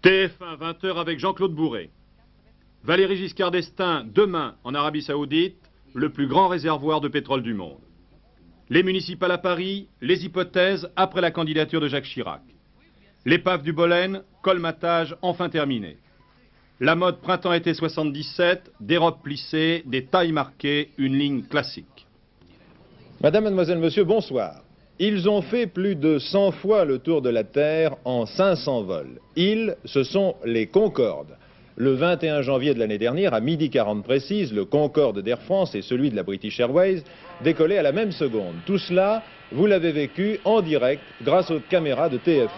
TF1, 20h avec Jean-Claude Bourré. Valéry Giscard d'Estaing, demain, en Arabie Saoudite, le plus grand réservoir de pétrole du monde. Les municipales à Paris, les hypothèses après la candidature de Jacques Chirac. L'épave du Bolène, colmatage enfin terminé. La mode printemps-été 77, des robes plissées, des tailles marquées, une ligne classique. Madame, mademoiselle, monsieur, bonsoir. Ils ont fait plus de 100 fois le tour de la Terre en 500 vols. Ils, ce sont les Concorde. Le 21 janvier de l'année dernière, à 12h40 précise, le Concorde d'Air France et celui de la British Airways décollaient à la même seconde. Tout cela, vous l'avez vécu en direct grâce aux caméras de TF1.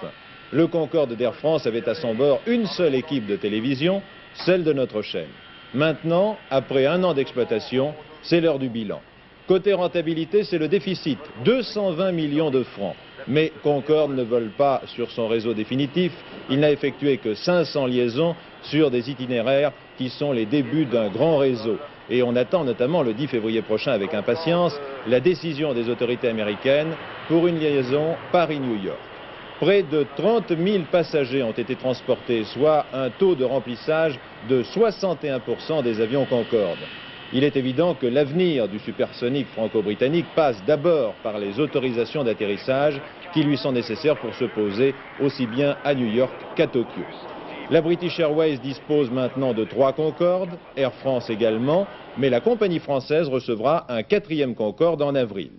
Le Concorde d'Air France avait à son bord une seule équipe de télévision, celle de notre chaîne. Maintenant, après un an d'exploitation, c'est l'heure du bilan. Côté rentabilité, c'est le déficit, 220 millions de francs. Mais Concorde ne vole pas sur son réseau définitif, il n'a effectué que 500 liaisons sur des itinéraires qui sont les débuts d'un grand réseau. Et on attend notamment le 10 février prochain avec impatience la décision des autorités américaines pour une liaison Paris-New York. Près de 30 000 passagers ont été transportés, soit un taux de remplissage de 61% des avions Concorde. Il est évident que l'avenir du supersonique franco-britannique passe d'abord par les autorisations d'atterrissage qui lui sont nécessaires pour se poser aussi bien à New York qu'à Tokyo. La British Airways dispose maintenant de 3 Concorde, Air France également, mais la compagnie française recevra un 4e Concorde en avril.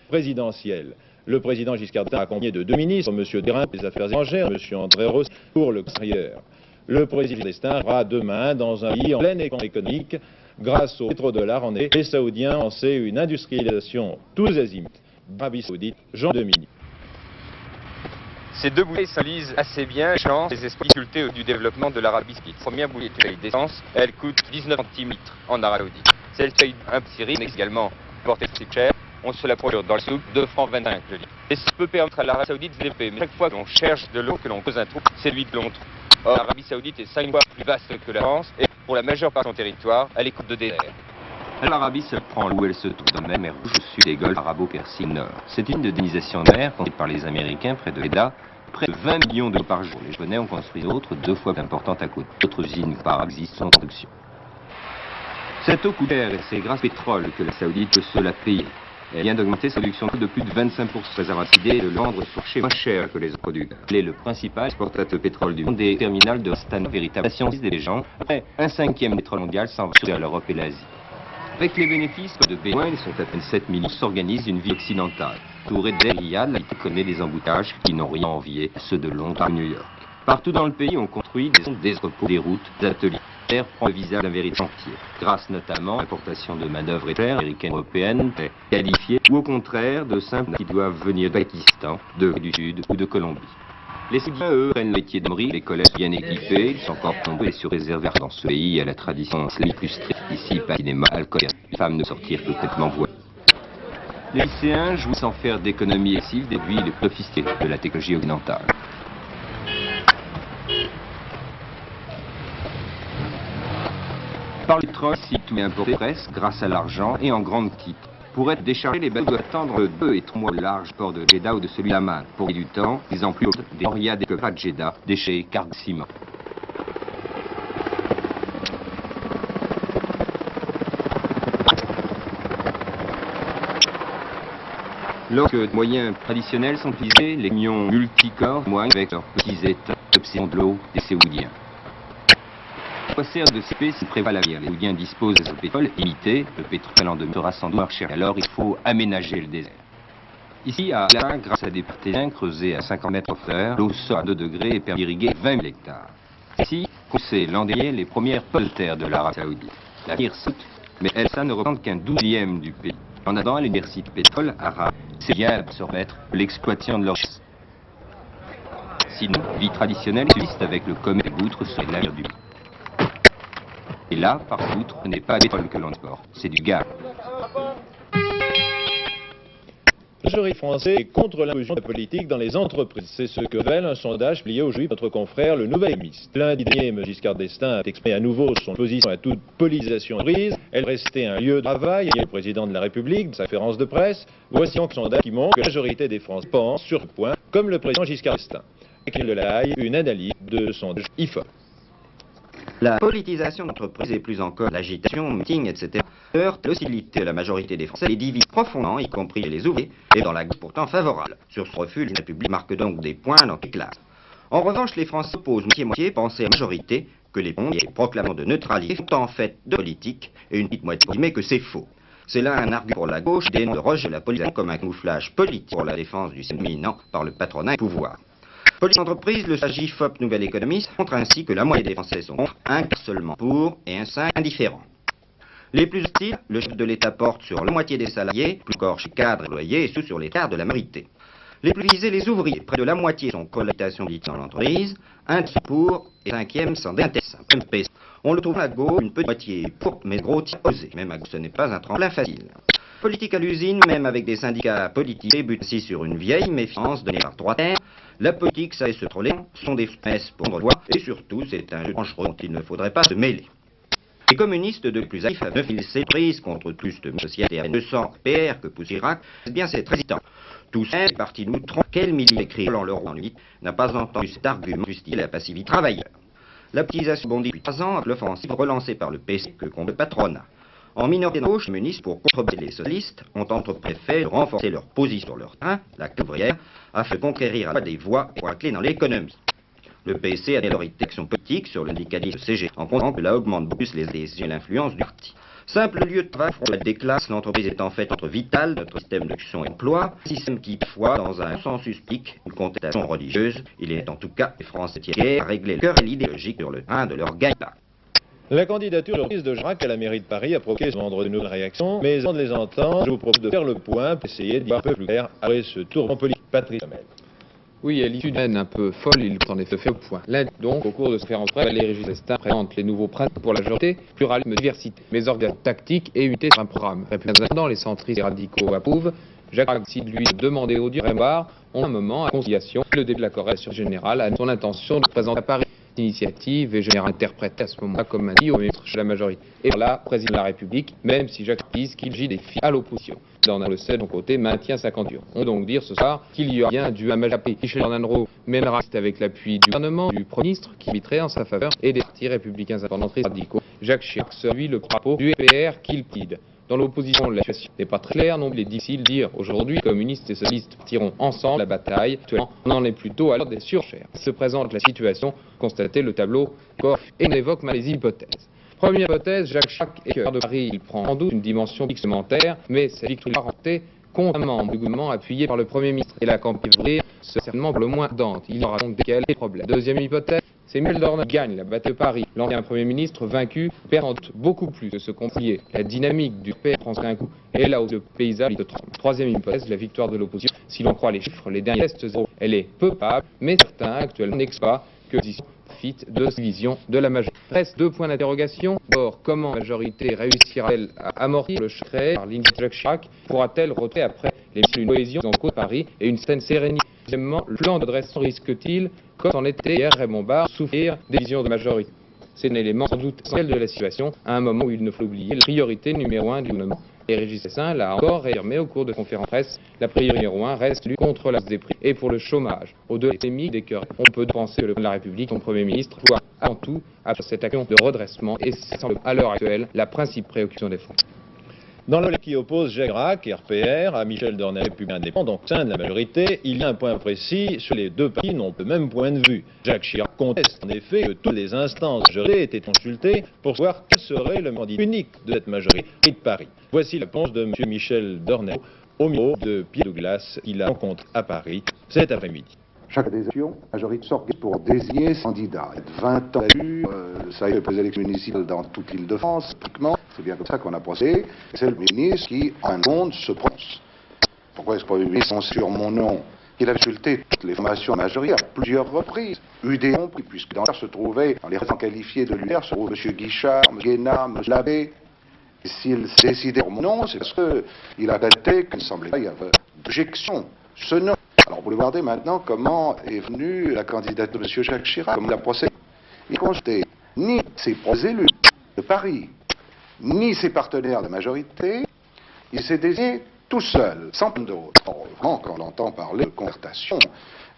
Présidentiel. Le président Giscard d'Estaing accompagné de 2 ministres, M. Derain pour les Affaires étrangères, M. André Ross pour le extérieur. Le président d'Estaing sera demain dans un pays en pleine expansion économique. Grâce au pétrodollar, les Saoudiens ont lancé une industrialisation tous azimuts. Arabie Saoudite, Jean Dominique. Ces deux bouteilles symbolisent assez bien les esprits sculptés du développement de l'Arabie Saoudite. Première bouteille d'essence, elle coûte 19 centimes litre en Arabie Saoudite. Celle-ci, un petit riz également porté très cher. On se la procure dans le souk, 2 francs 25 le litre. Et ça peut permettre à l'Arabie Saoudite de développer. Mais chaque fois que l'on cherche de l'eau, que l'on pose un trou, c'est lui que l'on trouve. Or, l'Arabie Saoudite est 5 fois plus vaste que la France et pour la majeure partie de son territoire, elle est couverte de désert. L'Arabie se prend où elle se trouve dans la mer Rouge au sud des golfes arabo-persiques nord. C'est une dénisation de mer construite par les Américains près de Jeddah, près de 20 millions d'euros par jour. Les Japonais ont construit d'autres 2 fois plus importantes à côté. D'autres usines par existent en construction. Cette eau coûte cher et c'est grâce au pétrole que la Saoudite peut se la payer. Elle vient d'augmenter sa production de plus de 25%. Préservative et de vendre sur marché moins cher que les autres producteurs. Elle est le principal exportateur de pétrole du monde des terminales de Astana, véritable science des gens. Après, 1/5 pétrole mondial s'en va vers l'Europe et l'Asie. Avec les bénéfices de bénéfices, ils sont à peine 7 millions, s'organise une vie occidentale. Touré de Riyad, il connaît des emboutages qui n'ont rien envié à ceux de Londres à New York. Partout dans le pays, on construit des entrepôts, des routes, des ateliers. L'air prend le visage d'un véritable chantier, grâce notamment à l'importation de manœuvres étrangères, américaines, européennes, qualifiées, ou au contraire de simples qui doivent venir du Pakistan, du Sud ou de Colombie. Les Saoudiens, eux, prennent le métier d'homerie, les collèges bien équipés, ils sont encore tombés sur réservés dans ce pays à la tradition islamique plus stricte. Ici, pas de cinéma, alcool, les femmes ne sortirent que complètement voilées. Les lycéens jouent sans faire d'économie excessive des buts les plus sophistiqués de la technologie occidentale. Par le pétrole, si tout est importé presque grâce à l'argent et en grande quantité. Pour être déchargés, les bateaux doivent attendre 2 et 3 mois le large port de Jeddah ou de celui d'Amman. Pour du temps, ils ont plus des Oriades et pas de Jeddah, déchets, cargo ciment. Lorsque des moyens traditionnels sont utilisés, les camions multicorps moignent avec leurs petits états d'obsession de l'eau des Saoudiens. Quoi sert de CP s'il prévoit l'avenir? Les Saoudiens disposent de pétrole limité, le pétrole en sera sans doute cher, alors il faut aménager le désert. Ici, à Alain, grâce à des parterres creusés à 50 mètres de profondeur, l'eau sort à 2 degrés et permet d'irriguer 20 000 hectares. Ici, c'est l'an dernier les premières poches de terre de l'Arabie Saoudite. L'avenir saute, mais ça ne représente qu'un 12e du pays. En attendant, l'université de pétrole arabe, c'est bien à se remettre l'exploitation de leur richesse. Sinon, vie traditionnelle subsiste avec le commerce des boutres sur l'avenir du pays. Et là, par contre, ce n'est pas du pétrole que l'on exporte, c'est du gaz. La majorité française est contre l'intrusion de la politique dans les entreprises. C'est ce que révèle un sondage publié aujourd'hui par notre confrère, le Nouvel Économiste. Lundi dernier, M. Giscard d'Estaing a exprimé à nouveau son opposition à toute politisation d'entreprise. Elle restait un lieu de travail, et le président de la République, de sa conférence de presse. Voici donc un sondage qui montre que la majorité des Français pensent sur ce point, comme le président Giscard d'Estaing. Avec de la Haye, une analyse de son IFOP. La politisation d'entreprise et plus encore l'agitation, meeting, etc. heurte l'hostilité de la majorité des Français et divise profondément, y compris les ouvriers, et dans la gauche pourtant favorable. Sur ce refus, la République marque donc des points dans toutes les classes. En revanche, les Français opposent moitié-moitié, penser à la majorité que les ponts et proclamant de neutralité sont en fait de politique, et une petite moitié que c'est faux. C'est là un argument pour la gauche, dénonce le rejet de la politisation comme un camouflage politique pour la défense du système dominant par le patronat et le pouvoir. Politique d'entreprise, le IFOP Nouvel Économiste montre ainsi que la moitié des Français sont contre, un quart seulement pour et un 5 indifférent. Les plus hostiles, le chef de l'État porte sur la moitié des salariés, plus encore chez cadres et employés, et sous sur les quarts de la majorité. Les plus visés, les ouvriers, près de la moitié sont cohabitation dans l'entreprise, un tiers pour et cinquième sans désintéressé. On le trouve à gauche, une petite moitié pour, mais gros tiers opposé. Même à gauche, ce n'est pas un tremplin facile. Politique à l'usine, même avec des syndicats politisés, butent ainsi sur une vieille méfiance donnée par trois terres. La politique, ça et se troller, sont des messes pour prendre voix, et surtout, c'est un jeu dangereux dont il ne faudrait pas se mêler. Les communistes de plus actifs avaient 9000 prises contre plus de sociétés à 200 PR que pousse Chirac, c'est bien c'est très hésitant. Tous ces partis nous trompent. Quel millier écrit Roland Leroy en 8 n'a pas entendu cet argument justifier la passivité travailleur. La politisation bondit depuis 3 ans avec l'offensive relancée par le PC que contre le patronat. En minorité de gauche, les communistes, pour contrebaisser les socialistes, ont entrepris de renforcer leur position sur leur terrain, la classe ouvrière, afin de conquérir à la fois des voix et points clés dans l'économie. Le PC a des actions politiques sur le syndicalisme CG, en comptant que là augmente plus les adhésions et l'influence du parti. Simple lieu de travail, front des classes, l'entreprise est en fait entre vital, notre système d'action et emploi, système qui, parfois, dans un consensus pique, une contestation religieuse, il est en tout cas les Français tiers à régler le cœur et l'idéologique sur le train de leur gagne-pain. La candidature de Chirac à la mairie de Paris a provoqué ce vendredi de nouvelles réactions, mais avant de les entendre, je vous propose de faire le point pour essayer d'y voir un peu plus clair après ce tour en politique. Patrice Hamel. Oui, à l'issue d'une haine un peu folle, il en effet fait au point. Lundi, donc, au cours de ce conférence presse, Valéry Giscard d'Estaing présente les nouveaux principes pour la majorité, pluralisme, diversité, mais organisation tactique et unité sur un programme. Républicains, les centristes et radicaux approuvent. Jacques Chirac décide, lui, de demander au Dieu Rémbar, en un moment, à conciliation, le début de la corrélation générale, à son intention de présenter à Paris. Initiative et général interprété à ce moment-là comme un dit au ministre de la majorité. Et voilà, président de la République, même si Jacques dise qu'il gît des filles à l'opposition. Dornan Le Sel, de son côté, maintient sa candidature. On peut donc dire ce soir qu'il y aura bien du AMAJP. Michel Dornan mènera avec l'appui du gouvernement, du Premier ministre, qui inviterait en sa faveur, et des partis républicains indépendantistes radicaux. Jacques Chirac sera lui le propos du EPR qu'il plaide. Dans l'opposition, la situation n'est pas très claire, non plus il est difficile de dire aujourd'hui communistes et socialistes tireront ensemble la bataille. Actuellement, on en est plutôt à l'heure des surchères. Se présente la situation, constatez le tableau corps et on évoque mal les hypothèses. Première hypothèse, Jacques Chirac est cœur de Paris, il prend en doute une dimension supplémentaire, mais sa victoire remportée constamment du gouvernement appuyé par le Premier ministre. Et la campagne ouvrière sera certainement pour le moins dente. Il y aura donc des problèmes. Deuxième hypothèse, c'est Michel Dornan qui gagne la bataille de Paris. L'ancien Premier ministre vaincu perd en doute beaucoup plus de ce compliqué. La dynamique du père prend un coup et là où le paysage se transforme. Troisième hypothèse, la victoire de l'opposition. Si l'on croit les chiffres, les derniers tests zéro, elle est peu probable, mais certains actuellement n'excluent pas que l'opposition profite de cette vision de la majorité. Reste deux points d'interrogation. D'abord, comment la majorité réussira-t-elle à amortir le choc créé par l'initiative Jacques Chirac? Pourra-t-elle retrouver après les missions une cohésion en côte Paris et une certaine sérénité? Deuxièmement, le plan de redressement risque-t-il, comme en était hier Raymond Barre, souffrir des visions de majorité? C'est un élément sans doute essentiel de la situation, à un moment où il ne faut oublier la priorité numéro 1 du gouvernement. Et Régis Dessins l'a encore réaffirmé au cours de conférence presse, la priorité numéro 1 reste lutte contre la hausse des prix et pour le chômage. Au-delà des émis des cœurs, on peut penser que le président de la République, son Premier ministre, doit avant tout avoir cette action de redressement et c'est à l'heure actuelle la principale préoccupation des Français. Dans le qui oppose Jacques Chirac, RPR, à Michel Dornan, républicain indépendant, donc sein de la majorité, il y a un point précis sur les deux partis n'ont le même point de vue. Jacques Chirac conteste en effet que toutes les instances de majorité étaient consultées pour savoir quel serait le candidat unique de cette majorité de Paris. Voici la réponse de M. Michel Dornan au micro de Pierre Douglas qu'il a rencontré à Paris cet après-midi. Chaque élection, la majorité s'organise pour désigner ses candidats. 20 ans là-dessus, ça a été les élections municipales dans toute l'Île-de-France, pratiquement. C'est bien comme ça qu'on a procédé. C'est le ministre qui, en compte, se prononce. Pourquoi est-ce que le ministre sur mon nom? Il a consulté toutes les formations majoritaires à plusieurs reprises. UD compris, puisque dans l'heure se trouvaient, dans les représentants qualifiés de l'UR, se trouvent M. Guichard, M. Guénard, M. Labbé. Et s'il s'est décidé pour mon nom, c'est parce qu'il a daté qu'il ne semblait pas y avoir d'objection, ce nom. Alors, vous pouvez regarder maintenant comment est venue la candidature de M. Jacques Chirac, comment il a procédé. Il n'a consulté ni ses propres élus de Paris, ni ses partenaires de majorité. Il s'est désigné tout seul, sans d'autres. Vraiment, quand on entend parler de concertation,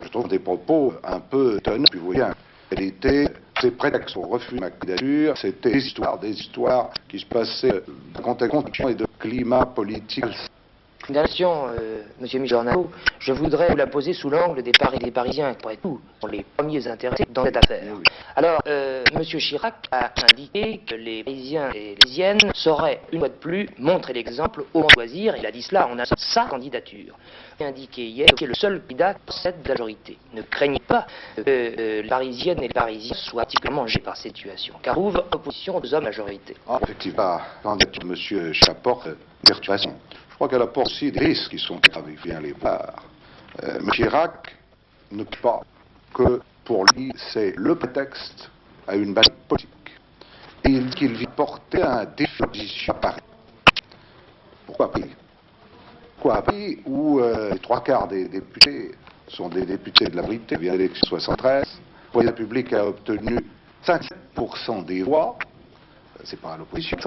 je trouve des propos un peu étonnants. Puis vous voyez, en réalité, ces prétextes au refus de ma candidature, c'était des histoires qui se passaient dans un contexte et de climat politique. Une question, Monsieur Michel-Arnaud, je voudrais vous la poser sous l'angle des Parisiens, qui, après tout, sont les premiers intéressés dans cette affaire. Alors, Monsieur Chirac a indiqué que les Parisiens et les Parisiennes sauraient, une fois de plus, montrer l'exemple au choisir. Il a dit cela en annonçant sa candidature. Il a indiqué hier qu'il est le seul candidat pour cette majorité. Ne craignez pas que les Parisiennes et les Parisiens soient particulièrement gênés par cette situation, car ouvre opposition aux hommes majorité. Ah, effectivement, la candidature de M. Chirac porte perturbation. Je crois qu'elle apporte aussi des risques qui sont graves, il vient les voir. M. Chirac ne peut pas que, pour lui, c'est le prétexte à une bataille politique. Et il dit qu'il vit porter un défi d'opposition à Paris. Pourquoi Paris? Pourquoi Paris, où les trois quarts des députés sont des députés de la Brité, vient de l'élection 73, le président de la République a obtenu 57% des voix, c'est pas à l'opposition,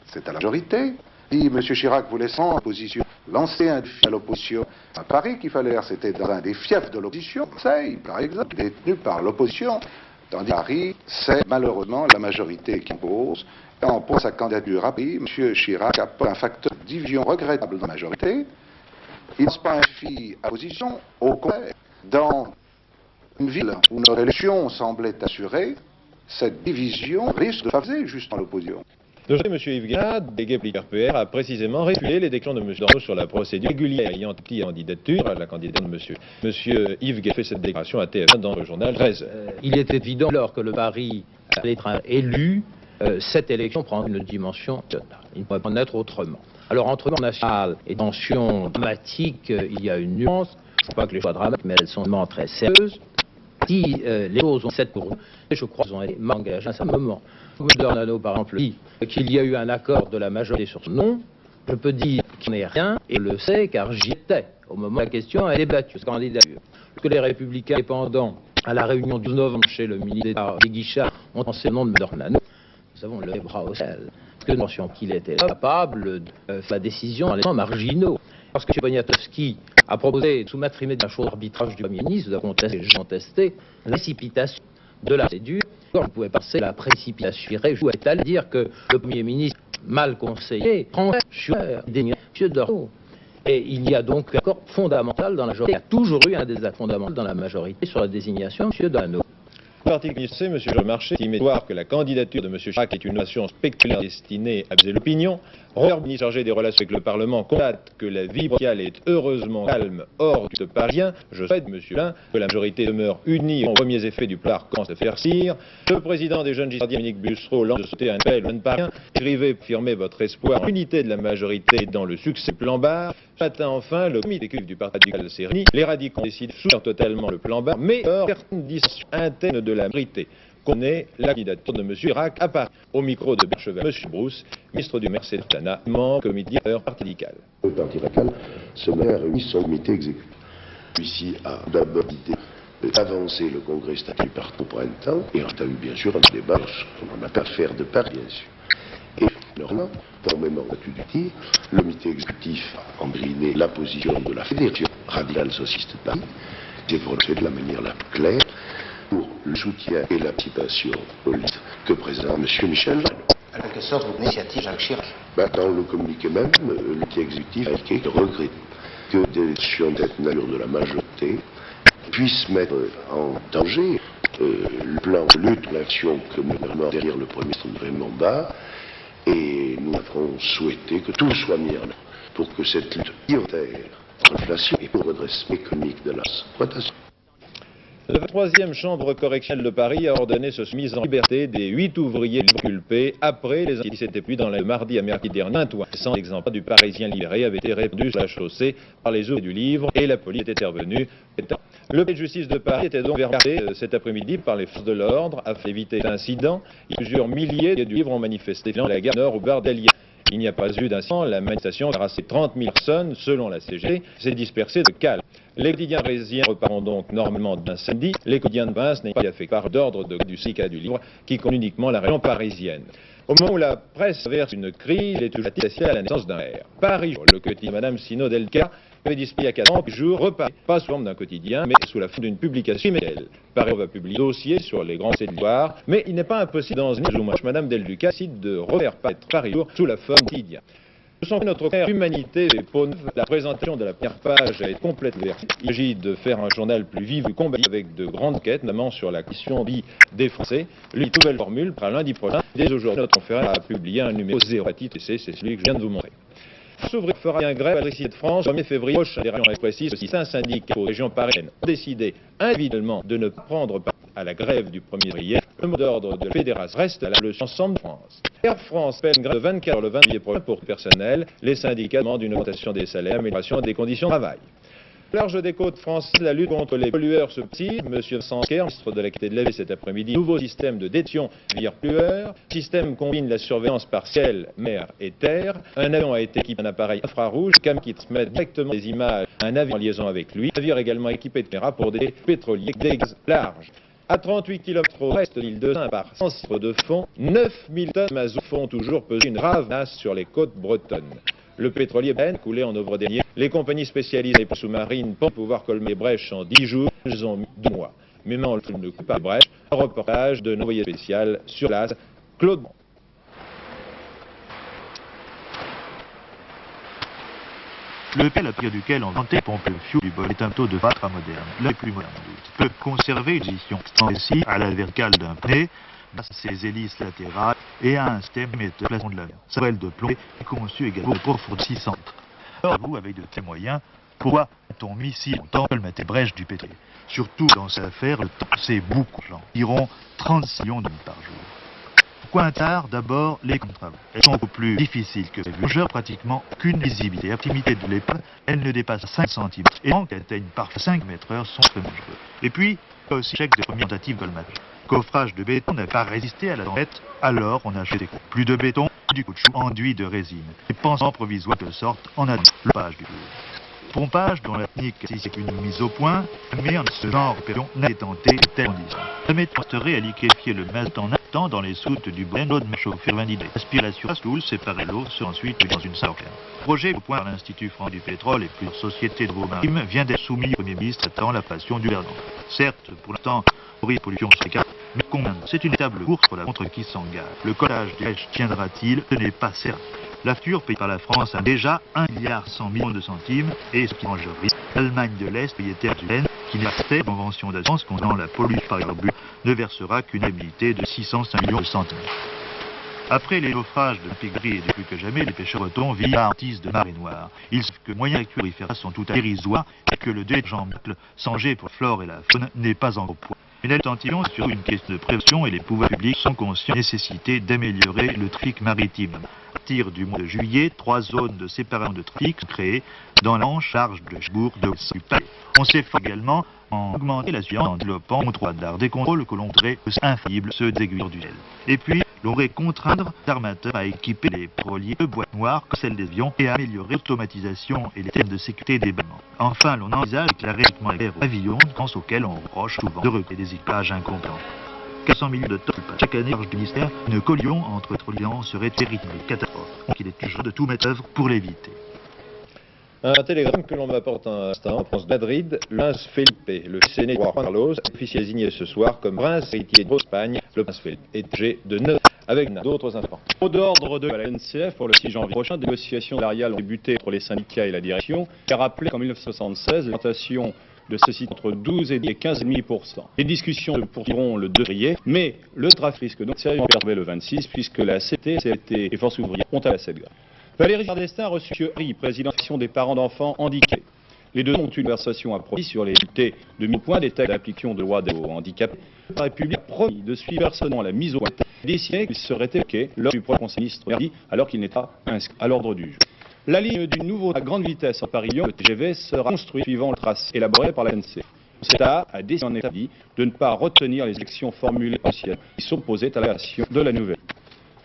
c'est à la majorité. Si M. Chirac voulait sans opposition lancer un défi à l'opposition, à Paris qu'il fallait faire, c'était dans un des fiefs de l'opposition, Marseille, par exemple, détenu par l'opposition, tandis qu'à Paris, c'est malheureusement la majorité qui impose. Quand pour sa candidature à Paris, M. Chirac apporte un facteur de division regrettable dans la majorité. Il ne lance pas un défi à l'opposition, au contraire, dans une ville où notre élection semblait assurée, cette division risque de favoriser justement l'opposition. De ce côté, M. Yves Guérin, délégué politique RPR, a précisément réfuté les déclarations de M. Dorneau sur la procédure régulière ayant appliqué la candidature à la candidature de M. Yves Guérin fait cette déclaration à TF1 dans le journal 13. Il est évident, alors que le Paris allait être élu, cette élection prend une dimension nationale. Il ne pourrait pas en être autrement. Alors, entre national et tension dramatique, il y a une nuance. Je ne sais pas que les choix dramatiques, mais elles sont vraiment très sérieuses. Si les choses ont cette pour eux, je crois qu'ils ont été engagés à un moment. M. Dorneau, par exemple, dit qu'il y a eu un accord de la majorité sur ce nom. Je peux dire qu'il n'y a rien, et je le sais, car j'y étais au moment où la question a été débattue, cette candidature. Que les Républicains indépendants, à la réunion du 12 novembre chez le ministre d'État des Guichard, ont annoncé le nom de M. Dorneau, nous avons levé les bras au ciel. Parce que nous pensions qu'il était capable de faire la décision en les temps marginaux. Parce que M. Poniatowski a proposé de soumettre immédiatement la chose à l'arbitrage du Premier ministre, nous avons contesté la précipitation de la procédure. On pouvait passer la précipitation. Je voulais à dire que le Premier ministre, mal conseillé, prend sur M. Dorneau. Et il y a donc un accord fondamental dans la majorité. Il y a toujours eu un désaccord fondamental dans la majorité sur la désignation de M. Dorneau. L'article ministre, M. Jean Marchais estime que la candidature de M. Chirac est une action spectaculaire destinée à biaiser l'opinion. Robert, ministre chargé des relations avec le Parlement, constate que la vie sociale est heureusement calme hors du parisien. Je souhaite, M. Lin, que la majorité demeure unie aux premiers effets du plat commence à faire cire. Le président des jeunes gistardiens, Dominique Bussereau, lance de sauter un appel aux jeunes parisiens. Écrivez, affirmez votre espoir en l'unité de la majorité dans le succès du plan Barre. Ce matin, enfin, le comité exécutif du Parti radical s'est réuni. Les radicaux ont décidé de soutenir totalement le plan Barre, mais certaines dissensions internes de la majorité connaît la candidature de M. Chirac à Paris. Au micro de Bercheval, M. Brousse, ministre du Mercedes Tana, membre du comité directeur Parti radical. Le Parti radical se met à réunir son comité exécutif. Celui-ci a d'abord l'idée d'avancer le congrès statut du parti au printemps, et on a eu bien sûr un débat sur l'affaire de Paris, bien sûr. Et normalement, conformément au statut du parti, le comité exécutif a engriné la position de la Fédération radicale socialiste de Paris, j'ai prononcé de la manière la plus claire pour le soutien et la participation politique que présente M. Michel. En quelque sorte, vous initiative Jacques Chirac. Dans le communiqué même, le comité exécutif a indiqué qu'il regrette que des élections de cette nature de la majorité puissent mettre en danger le plan de lutte, l'action que nous avons derrière le Premier ministre Raymond Barre, et nous avons souhaité que tout soit mis en œuvre pour que cette lutte prioritaire contre l'inflation et pour le redressement économique de la exploitation. La 3e chambre correctionnelle de Paris a ordonné ce mise en liberté des 8 ouvriers culpés après les incidents qui s'étaient produits dans le mardi à mercredi dernier. Un toit sans exemplaire du Parisien libéré avait été répandu sur la chaussée par les ouvriers du livre et la police était intervenue. Le palais de justice de Paris était donc verbalisé cet après-midi par les forces de l'ordre afin d'éviter cet incident. Plusieurs milliers du livre ont manifesté dans la gare Nord au bar d'Allier. Il n'y a pas eu d'incident, la manifestation a rassemblé 30 000 personnes, selon la CGT, s'est dispersée de calme. Les quotidiens parisiens repartent donc normalement d'un samedi. Les quotidiens de province n'ayant pas fait part d'ordre du syndicat du livre qui compte uniquement la région parisienne. Au moment où la presse verse une crise, il est toujours associé à la naissance d'un maire. Paris, le quotidien Madame Sino Delca, avait display à 4 ans, jour reparaît, pas sous forme d'un quotidien, mais sous la forme d'une publication email. Paris va publier un dossier sur les grands territoires, mais il n'est pas impossible dans un jour, Madame Delca décide de refaire paraître Paris sous la forme quotidien. Nous sommes notre frère Humanité et Peau Neuve. La présentation de la première page est complètement ouverte. Il s'agit de faire un journal plus vif, plus combatif, avec de grandes enquêtes, notamment sur la question vie des Français. Une nouvelle formule pour lundi prochain. Dès aujourd'hui, notre conférence a publié un numéro 0 à titre, c'est celui que je viens de vous montrer. S'ouvrir fera bien grève à l'électricité de France. 1er février prochain, les régions précises, aussi 5 syndicats aux régions parisiennes ont décidé individuellement de ne pas prendre part à la grève du 1er février. Le mot d'ordre de la fédération reste la le ensemble de France. Air France fait une grève de 24 heures le 20 février prochain pour le personnel. Les syndicats demandent une augmentation des salaires, amélioration des conditions de travail. Large des côtes françaises, la lutte contre les pollueurs se poursuit. Monsieur Sansker, ministre de la Qualité de la Vie cet après-midi, nouveau système de détection des pollueurs. Le système combine la surveillance par ciel, mer et terre. Un avion a été équipé d'un appareil infrarouge, cam qui transmet directement des images à un navire en liaison avec lui. Un navire également équipé de caméras pour des pétroliers des larges. À 38 km au reste de l'île de Saint, par 100 litres de fond, 9000 tonnes de mazout font toujours peser une grave menace sur les côtes bretonnes. Le pétrolier Ben, coulé en novembre dernier, les compagnies spécialisées pour sous-marines pensent pouvoir colmer les brèches en 10 jours, elles ont mis 2 mois. Mais maintenant, on ne coupe pas les brèches. Un reportage de envoyé spécial sur place, Claude Mont. Le pelle à partir duquel on vantait pompe le fioul du bol est un taux de vatra moderne, le plus moderne. Peut conserver une position ici à la verticale d'un pneu, ses hélices latérales et à un système émetteur plafond de l'avion. Sa voile de plomb est conçue également pour 600 mètres. Alors vous, avec de tels moyens, pourquoi a-t-on mis si longtemps le mettre brèche du pétrole? Surtout dans cette affaire, le temps c'est beaucoup de gens, environ 36 millions de par jour. Pourquoi un tard? D'abord, les contrats. Elles sont beaucoup plus difficiles que prévu. Longeur pratiquement aucune visibilité. L'activité de l'épave, elle ne dépasse 5 cm. Et les qui atteignent parfois 5 m/h sont très dangereux. Et puis, il y a aussi l'échec de première tentative Goldman. Le coffrage de béton n'a pas résisté à la tempête, alors on a jeté plus de béton, du caoutchouc enduit de résine. Les pansements provisoires de sorte en a le page du jour. Pompage dont la technique c'est une mise au point, mais en ce genre d'opération n'a été tenté de telles conditions. La méthode serait à liquéfier le mazout en attendant dans les soutes du brin, l'eau de chauffer 20 litres. L'aspiration à stoule, séparer l'eau, sera ensuite dans une salle. Le projet au point par l'Institut français du pétrole et plusieurs sociétés de maritimes vient d'être soumis au Premier ministre attendant la passion du gouvernement. Certes, pour l'instant, le risque de pollution serait calme, mais combien? C'est une véritable course pour la contre qui s'engage. Le collage des pêches tiendra-t-il? Ce n'est pas certain. La facture payée par la France a déjà 1,1 milliard de centimes et ce qui engendre l'Allemagne de l'Est, propriétaire du N, qui n'a pas fait de convention d'assurance concernant la pollution par carburant, ne versera qu'une indemnité de 605 millions de centimes. Après les naufrages de Pégris et de plus que jamais, les pêcheurs bretons vivent à Artis de marée noire. Ils savent que les moyens actuels sont tout à fait dérisoires et que le deuil de Jean-Marc, sangé pour la flore et la faune, n'est pas en point. Une attention sur une question de prévention et les pouvoirs publics sont conscients de la nécessité d'améliorer le trafic maritime. À partir du mois de juillet, 3 zones de séparation de trafic sont créées dans la charge de Cherbourg, de Palais. On s'efforce également en augmenter la surveillance en développant le radar des contrôles que l'on voudrait infaillibles, ceux des aiguilleurs du ciel. Et puis, l'on voudrait contraindre les armateurs à équiper les pétroliers de boîtes noires comme celles des avions et à améliorer l'automatisation et les thèmes de sécurité des bâtiments. Enfin, l'on envisage clairement les avions, grâce auxquels on reproche souvent de recruter des équipages incompétents. 400 millions de tonnes chaque année charge du ministère, une collision entre pétroliers serait véritable catastrophe. Donc il est urgent de tout mettre en œuvre pour l'éviter. Un télégramme que l'on m'apporte un instant en France de Madrid, le prince Felipe, le fils aîné de Juan Carlos, est officiellement désigné ce soir comme prince héritier d'Espagne. Le prince Felipe est âgé de 9 ans, avec d'autres informations. Mot d'ordre de la NCF pour le 6 janvier prochain, des négociations salariales ont débuté entre les syndicats et la direction, qui a rappelé qu'en 1976, l'augmentation de ceci entre 12 et 15,5%. Les discussions se poursuivront le 2 février, mais le trafic risque donc sérieusement perturbé le 26, puisque la CT, CFT et Force ouvrière ont à cette grève. Valéry Giscard d'Estaing a reçu M. Henry, président de l'association des parents d'enfants handicapés. Les deux ont eu une conversation approfondie sur les unités de mise au point des textes d'application de loi aux handicapés. La République a promis de suivre personnellement la mise au point et décidé qu'il serait évoqué lors du prochain conseil ministre mardi, alors qu'il n'est pas inscrit à l'ordre du jour. La ligne du nouveau à grande vitesse en Paris-Lyon, le TGV, sera construite suivant le tracé élaboré par la NCF. L'État a décidé en effet de ne pas retenir les élections formulées anciennes qui s'opposaient à la création de la nouvelle.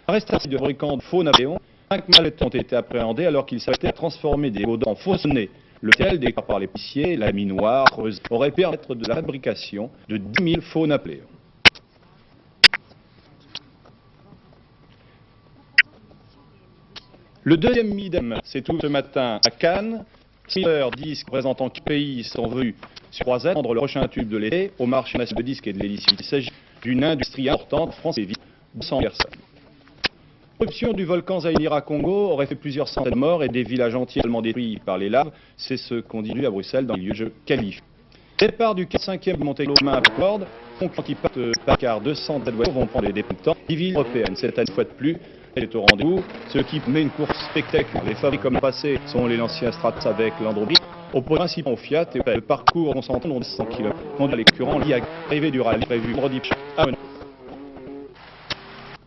L'arrestation de fabricants de faux navéons 5 malfaiteurs ont été appréhendés alors qu'ils s'apprêtaient à transformer des goudrons en faussonnés. Le tel déclaré par les policiers, la mine noire creuse, aurait permis de la fabrication de 10 000 faux Napoléons. Le deuxième idem, c'est tout ce matin à Cannes. 6 disques représentant 4 pays sont venus sur croisette vendre le prochain tube de l'été au marché national de disques et de l'hélice. Il s'agit d'une industrie importante, France et vie, 200 personnes. L'éruption du volcan Zaïmira-Congo aurait fait plusieurs centaines de morts et des villages entièrement détruits par les laves. C'est ce qu'on dit à Bruxelles dans le lieu de jeu qualifié. Départ du 5e de Montéglot-Main à Concorde, qui partent par car 200 voitures vont prendre des temps. 10 villes européennes, cette année, une fois de plus, est au rendez-vous. Ce qui met une course spectaculaire. Les favoris comme le passé sont les anciens Stratos avec l'Android. Au principal Fiat et le parcours concentré de 100 km. Conduit à l'écurant, l'arrivée du rallye prévu vendredi à Menin.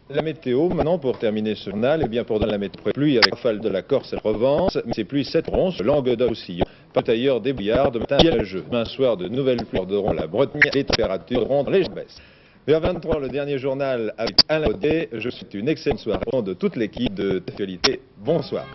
La météo, maintenant, pour terminer ce journal, eh bien, pour donner la météo, pluie avec rafale de la Corse et de Provence, mais ces pluies s'étendront sur Languedoc-Roussillon. Pas ailleurs des bouillards, de matin, il y a le jeu. Demain soir, de nouvelles pluies borderont la Bretagne, les températures auront légèrement baisse. Vers 23, le dernier journal avec Alain Audet. Je souhaite une excellente soirée au nom de toute l'équipe de Actualité. Bonsoir.